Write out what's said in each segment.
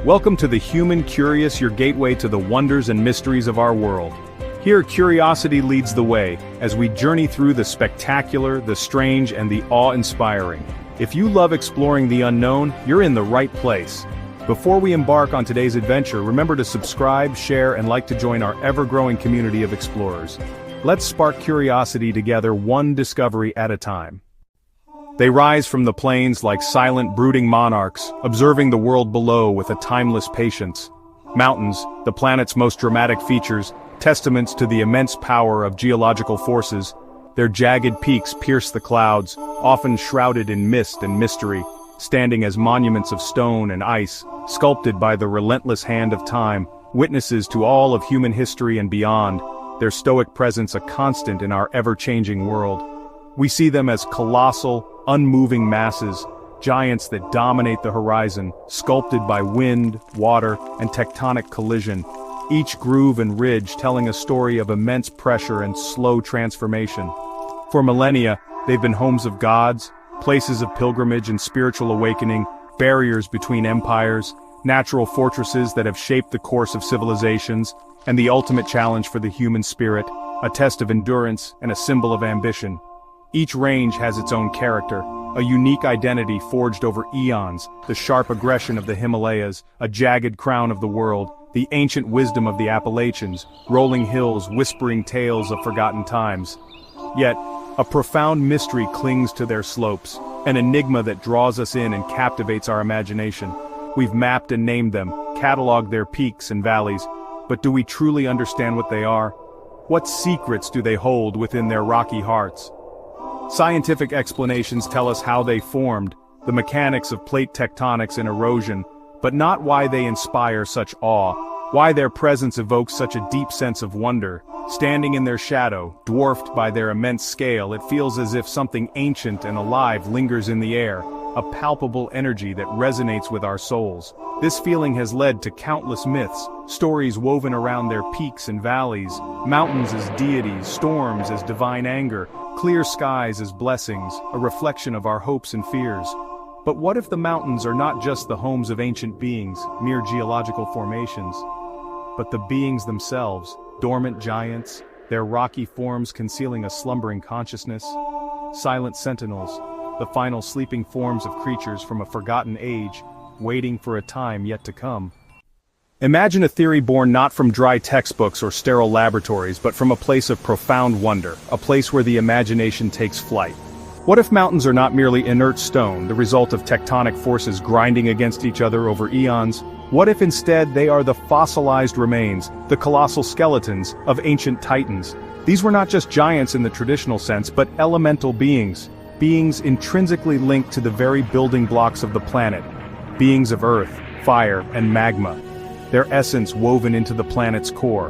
Welcome to the Human Curious, your gateway to the wonders and mysteries of our world. Here, curiosity leads the way, as we journey through the spectacular, the strange, and the awe-inspiring. If you love exploring the unknown, you're in the right place. Before we embark on today's adventure, remember to subscribe, share, and like to join our ever-growing community of explorers. Let's spark curiosity together, one discovery at a time. They rise from the plains like silent, brooding monarchs, observing the world below with a timeless patience. Mountains, the planet's most dramatic features, testaments to the immense power of geological forces. Their jagged peaks pierce the clouds, often shrouded in mist and mystery, standing as monuments of stone and ice, sculpted by the relentless hand of time, witnesses to all of human history and beyond, their stoic presence a constant in our ever-changing world. We see them as colossal, unmoving masses, giants that dominate the horizon, sculpted by wind, water, and tectonic collision, each groove and ridge telling a story of immense pressure and slow transformation. For millennia, they've been homes of gods, places of pilgrimage and spiritual awakening, barriers between empires, natural fortresses that have shaped the course of civilizations, and the ultimate challenge for the human spirit, a test of endurance and a symbol of ambition. Each range has its own character, a unique identity forged over eons, the sharp aggression of the Himalayas, a jagged crown of the world, the ancient wisdom of the Appalachians, rolling hills whispering tales of forgotten times. Yet, a profound mystery clings to their slopes, an enigma that draws us in and captivates our imagination. We've mapped and named them, cataloged their peaks and valleys, but do we truly understand what they are? What secrets do they hold within their rocky hearts? Scientific explanations tell us how they formed, the mechanics of plate tectonics and erosion, but not why they inspire such awe, why their presence evokes such a deep sense of wonder. Standing in their shadow, dwarfed by their immense scale, it feels as if something ancient and alive lingers in the air, a palpable energy that resonates with our souls. This feeling has led to countless myths, stories woven around their peaks and valleys, mountains as deities, storms as divine anger, clear skies as blessings, a reflection of our hopes and fears. But what if the mountains are not just the homes of ancient beings, mere geological formations, but the beings themselves, dormant giants, their rocky forms concealing a slumbering consciousness? Silent sentinels, the final sleeping forms of creatures from a forgotten age, waiting for a time yet to come. Imagine a theory born not from dry textbooks or sterile laboratories, but from a place of profound wonder, a place where the imagination takes flight. What if mountains are not merely inert stone, the result of tectonic forces grinding against each other over eons? What if instead they are the fossilized remains, the colossal skeletons, of ancient titans? These were not just giants in the traditional sense, but elemental beings. Beings intrinsically linked to the very building blocks of the planet. Beings of earth, fire, and magma. Their essence woven into the planet's core.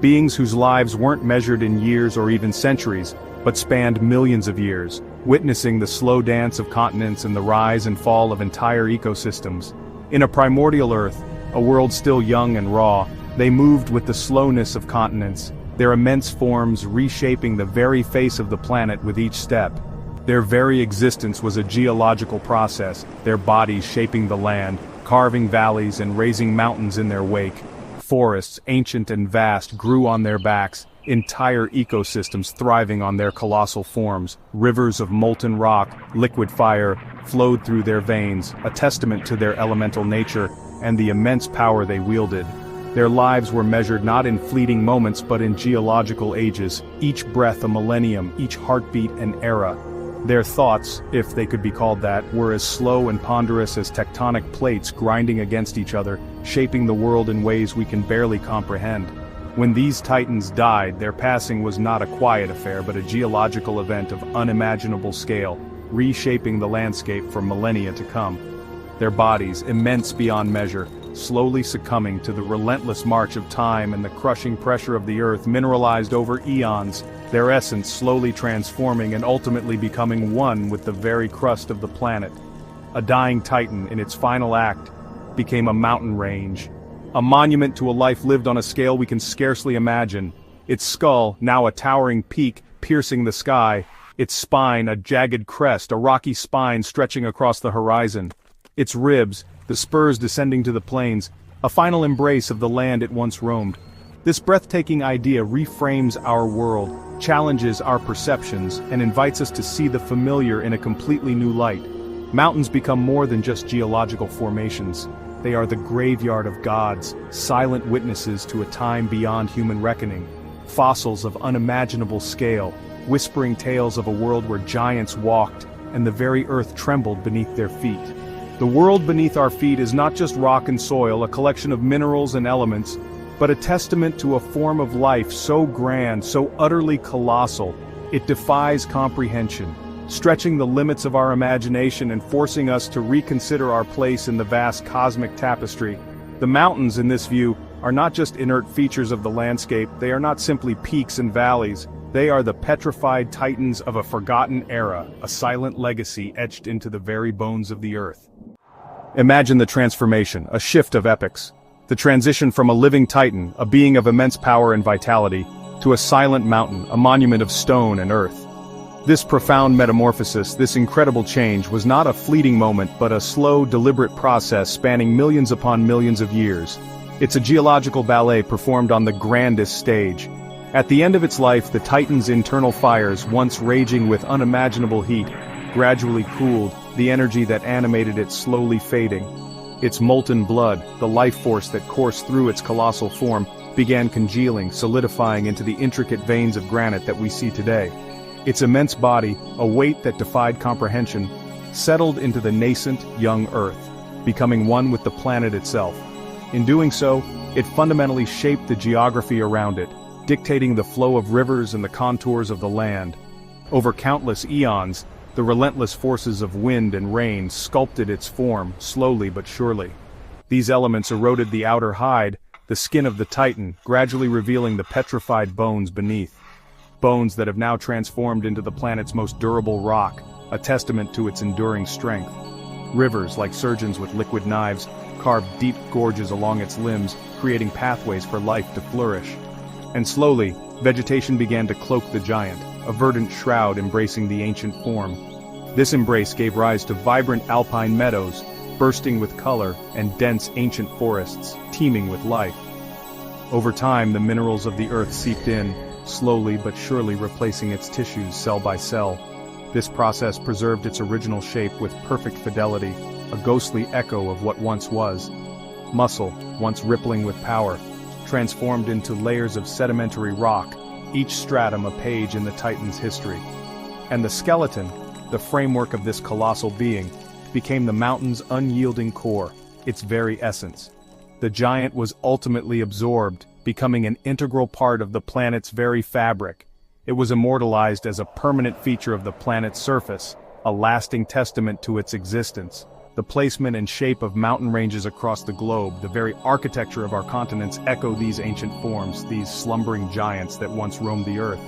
Beings whose lives weren't measured in years or even centuries, but spanned millions of years, witnessing the slow dance of continents and the rise and fall of entire ecosystems. In a primordial Earth, a world still young and raw, they moved with the slowness of continents, their immense forms reshaping the very face of the planet with each step. Their very existence was a geological process, their bodies shaping the land, carving valleys and raising mountains in their wake. Forests, ancient and vast, grew on their backs, entire ecosystems thriving on their colossal forms. Rivers of molten rock, liquid fire, flowed through their veins, a testament to their elemental nature and the immense power they wielded. Their lives were measured not in fleeting moments but in geological ages, each breath a millennium, each heartbeat an era. Their thoughts, if they could be called that, were as slow and ponderous as tectonic plates grinding against each other, shaping the world in ways we can barely comprehend. When these titans died, their passing was not a quiet affair but a geological event of unimaginable scale, reshaping the landscape for millennia to come. Their bodies, immense beyond measure, slowly succumbing to the relentless march of time and the crushing pressure of the earth mineralized over eons, their essence slowly transforming and ultimately becoming one with the very crust of the planet. A dying titan, in its final act, became a mountain range, a monument to a life lived on a scale we can scarcely imagine. Its skull, now a towering peak piercing the sky, its spine a jagged crest, a rocky spine stretching across the horizon. Its ribs, the the spurs descending to the plains, a final embrace of the land it once roamed. This breathtaking idea reframes our world, challenges our perceptions, and invites us to see the familiar in a completely new light. Mountains become more than just geological formations. They are the graveyard of gods, silent witnesses to a time beyond human reckoning. Fossils of unimaginable scale, whispering tales of a world where giants walked, and the very earth trembled beneath their feet. The world beneath our feet is not just rock and soil, a collection of minerals and elements, but a testament to a form of life so grand, so utterly colossal, it defies comprehension, stretching the limits of our imagination and forcing us to reconsider our place in the vast cosmic tapestry. The mountains in this view are not just inert features of the landscape, they are not simply peaks and valleys, they are the petrified titans of a forgotten era, a silent legacy etched into the very bones of the earth. Imagine the transformation, a shift of epochs. The transition from a living titan, a being of immense power and vitality, to a silent mountain, a monument of stone and earth. This profound metamorphosis, this incredible change, was not a fleeting moment but a slow, deliberate process spanning millions upon millions of years. It's a geological ballet performed on the grandest stage. At the end of its life, the Titan's internal fires, once raging with unimaginable heat, gradually cooled, the energy that animated it slowly fading. Its molten blood, the life force that coursed through its colossal form, began congealing, solidifying into the intricate veins of granite that we see today. Its immense body, a weight that defied comprehension, settled into the nascent, young Earth, becoming one with the planet itself. In doing so, it fundamentally shaped the geography around it, dictating the flow of rivers and the contours of the land. Over countless eons, the relentless forces of wind and rain sculpted its form, slowly but surely. These elements eroded the outer hide, the skin of the Titan, gradually revealing the petrified bones beneath. Bones that have now transformed into the planet's most durable rock, a testament to its enduring strength. Rivers, like surgeons with liquid knives, carved deep gorges along its limbs, creating pathways for life to flourish. And slowly, vegetation began to cloak the giant, a verdant shroud embracing the ancient form. This embrace gave rise to vibrant alpine meadows, bursting with color, and dense ancient forests, teeming with life. Over time, the minerals of the earth seeped in, slowly but surely replacing its tissues cell by cell. This process preserved its original shape with perfect fidelity, a ghostly echo of what once was. Muscle, once rippling with power, transformed into layers of sedimentary rock, each stratum a page in the Titan's history. And the skeleton, the framework of this colossal being, became the mountain's unyielding core, its very essence. The giant was ultimately absorbed, becoming an integral part of the planet's very fabric. It was immortalized as a permanent feature of the planet's surface, a lasting testament to its existence. The placement and shape of mountain ranges across the globe, the very architecture of our continents echo these ancient forms, these slumbering giants that once roamed the earth.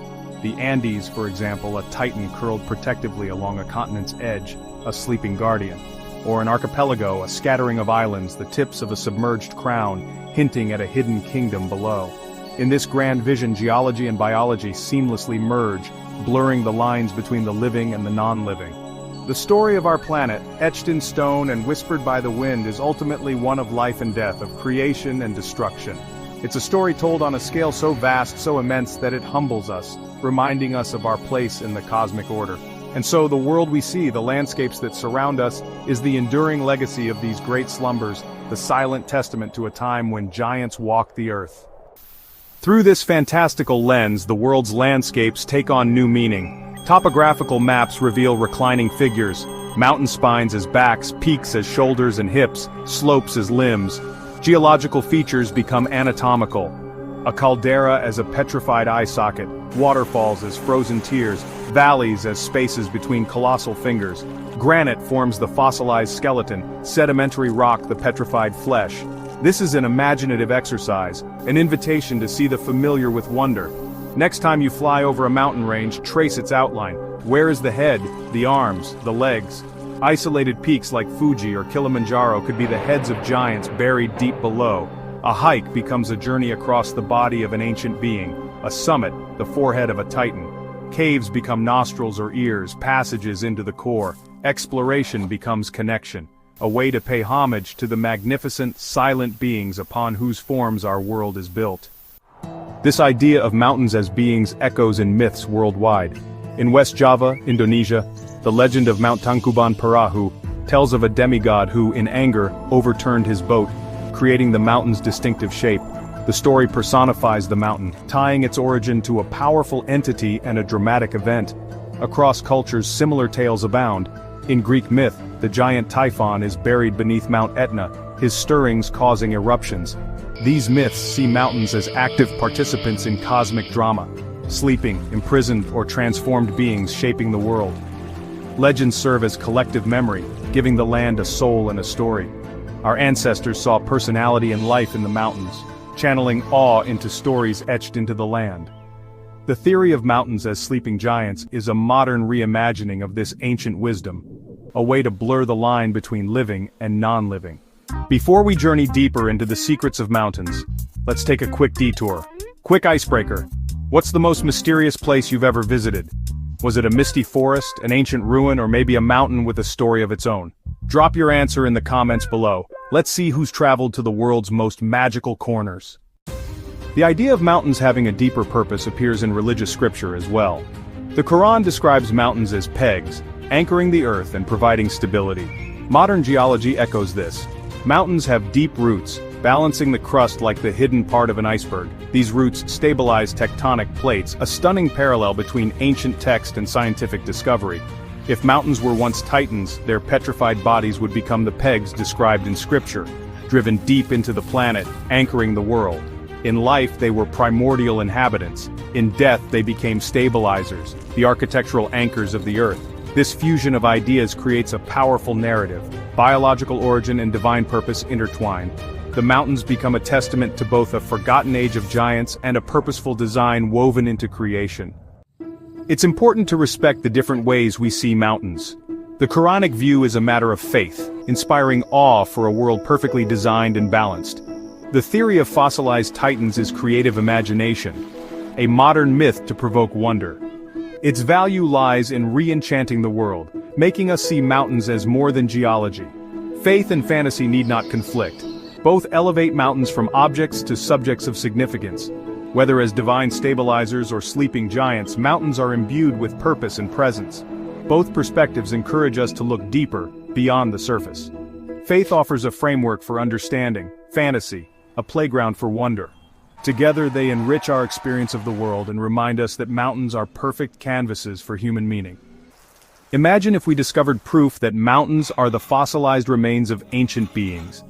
The Andes, for example, a titan curled protectively along a continent's edge, a sleeping guardian. Or an archipelago, a scattering of islands, the tips of a submerged crown, hinting at a hidden kingdom below. In this grand vision, geology and biology seamlessly merge, blurring the lines between the living and the non-living. The story of our planet, etched in stone and whispered by the wind, is ultimately one of life and death, of creation and destruction. It's a story told on a scale so vast, so immense, that it humbles us, reminding us of our place in the cosmic order. And so the world we see, the landscapes that surround us, is the enduring legacy of these great slumbers, the silent testament to a time when giants walked the earth. Through this fantastical lens, the world's landscapes take on new meaning. Topographical maps reveal reclining figures, mountain spines as backs, peaks as shoulders and hips, slopes as limbs. Geological features become anatomical. A caldera as a petrified eye socket, waterfalls as frozen tears, valleys as spaces between colossal fingers. Granite forms the fossilized skeleton, sedimentary rock the petrified flesh. This is an imaginative exercise, an invitation to see the familiar with wonder. Next time you fly over a mountain range, trace its outline. Where is the head, the arms, the legs? Isolated peaks like Fuji or Kilimanjaro could be the heads of giants buried deep below. A hike becomes a journey across the body of an ancient being. A summit, the forehead of a titan. Caves become nostrils or ears, passages into the core. Exploration becomes connection. a way to pay homage to the magnificent, silent beings upon whose forms our world is built. This idea of mountains as beings echoes in myths worldwide. In West Java, Indonesia, the legend of Mount Tangkuban Perahu tells of a demigod who, in anger, overturned his boat, creating the mountain's distinctive shape. The story personifies the mountain, tying its origin to a powerful entity and a dramatic event. Across cultures, similar tales abound. In Greek myth, the giant Typhon is buried beneath Mount Etna, his stirrings causing eruptions. These myths see mountains as active participants in cosmic drama, sleeping, imprisoned, or transformed beings shaping the world. Legends serve as collective memory, giving the land a soul and a story. Our ancestors saw personality and life in the mountains, channeling awe into stories etched into the land. The theory of mountains as sleeping giants is a modern reimagining of this ancient wisdom, a way to blur the line between living and non-living. Before we journey deeper into the secrets of mountains, let's take a quick detour. Quick icebreaker. What's the most mysterious place you've ever visited? Was it a misty forest, an ancient ruin, or maybe a mountain with a story of its own? Drop your answer in the comments below. Let's see who's traveled to the world's most magical corners. The idea of mountains having a deeper purpose appears in religious scripture as well. The Qur'an describes mountains as pegs, anchoring the earth and providing stability. Modern geology echoes this. Mountains have deep roots, balancing the crust like the hidden part of an iceberg. These roots stabilize tectonic plates, a stunning parallel between ancient text and scientific discovery. If mountains were once titans, their petrified bodies would become the pegs described in scripture, driven deep into the planet, anchoring the world. In life, they were primordial inhabitants. In death, they became stabilizers, the architectural anchors of the earth. This fusion of ideas creates a powerful narrative. Biological origin and divine purpose intertwine. The mountains become a testament to both a forgotten age of giants and a purposeful design woven into creation. It's important to respect the different ways we see mountains. The Quranic view is a matter of faith, inspiring awe for a world perfectly designed and balanced. The theory of fossilized titans is creative imagination, a modern myth to provoke wonder. Its value lies in re-enchanting the world, making us see mountains as more than geology. Faith and fantasy need not conflict. Both elevate mountains from objects to subjects of significance. Whether as divine stabilizers or sleeping giants, mountains are imbued with purpose and presence. Both perspectives encourage us to look deeper, beyond the surface. Faith offers a framework for understanding, fantasy, a playground for wonder. Together they enrich our experience of the world and remind us that mountains are perfect canvases for human meaning. Imagine if we discovered proof that mountains are the fossilized remains of ancient beings.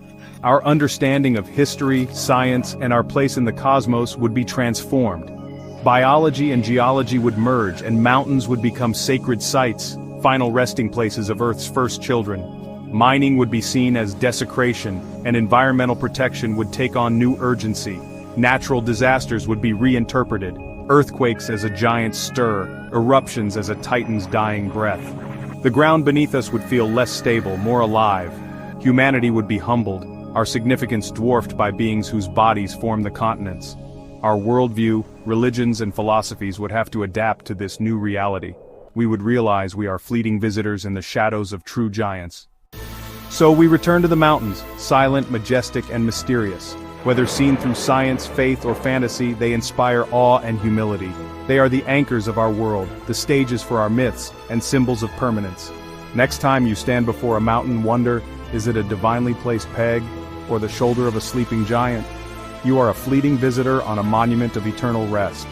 Our understanding of history, science, and our place in the cosmos would be transformed. Biology and geology would merge, and mountains would become sacred sites, final resting places of Earth's first children. Mining would be seen as desecration, and environmental protection would take on new urgency. Natural disasters would be reinterpreted, earthquakes as a giant's stir, eruptions as a titan's dying breath. The ground beneath us would feel less stable, more alive. Humanity would be humbled, our significance dwarfed by beings whose bodies form the continents. Our worldview, religions, and philosophies would have to adapt to this new reality. We would realize we are fleeting visitors in the shadows of true giants. So we return to the mountains, silent, majestic, and mysterious. Whether seen through science, faith, or fantasy, they inspire awe and humility. They are the anchors of our world, the stages for our myths, and symbols of permanence. Next time you stand before a mountain, wonder, is it a divinely placed peg, or the shoulder of a sleeping giant? You are a fleeting visitor on a monument of eternal rest.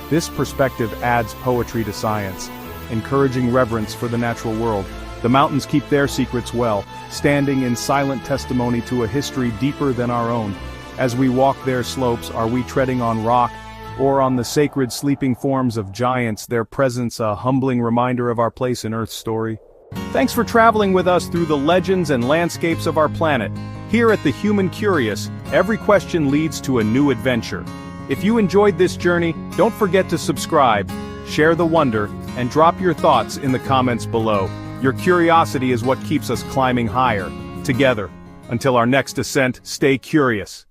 This perspective adds poetry to science, encouraging reverence for the natural world. The mountains keep their secrets well, standing in silent testimony to a history deeper than our own. As we walk their slopes, are we treading on rock, or on the sacred sleeping forms of giants, their presence a humbling reminder of our place in Earth's story? Thanks for traveling with us through the legends and landscapes of our planet. Here at The Human Curious, every question leads to a new adventure. If you enjoyed this journey, don't forget to subscribe, share the wonder, and drop your thoughts in the comments below. Your curiosity is what keeps us climbing higher, together. Until our next ascent, stay curious.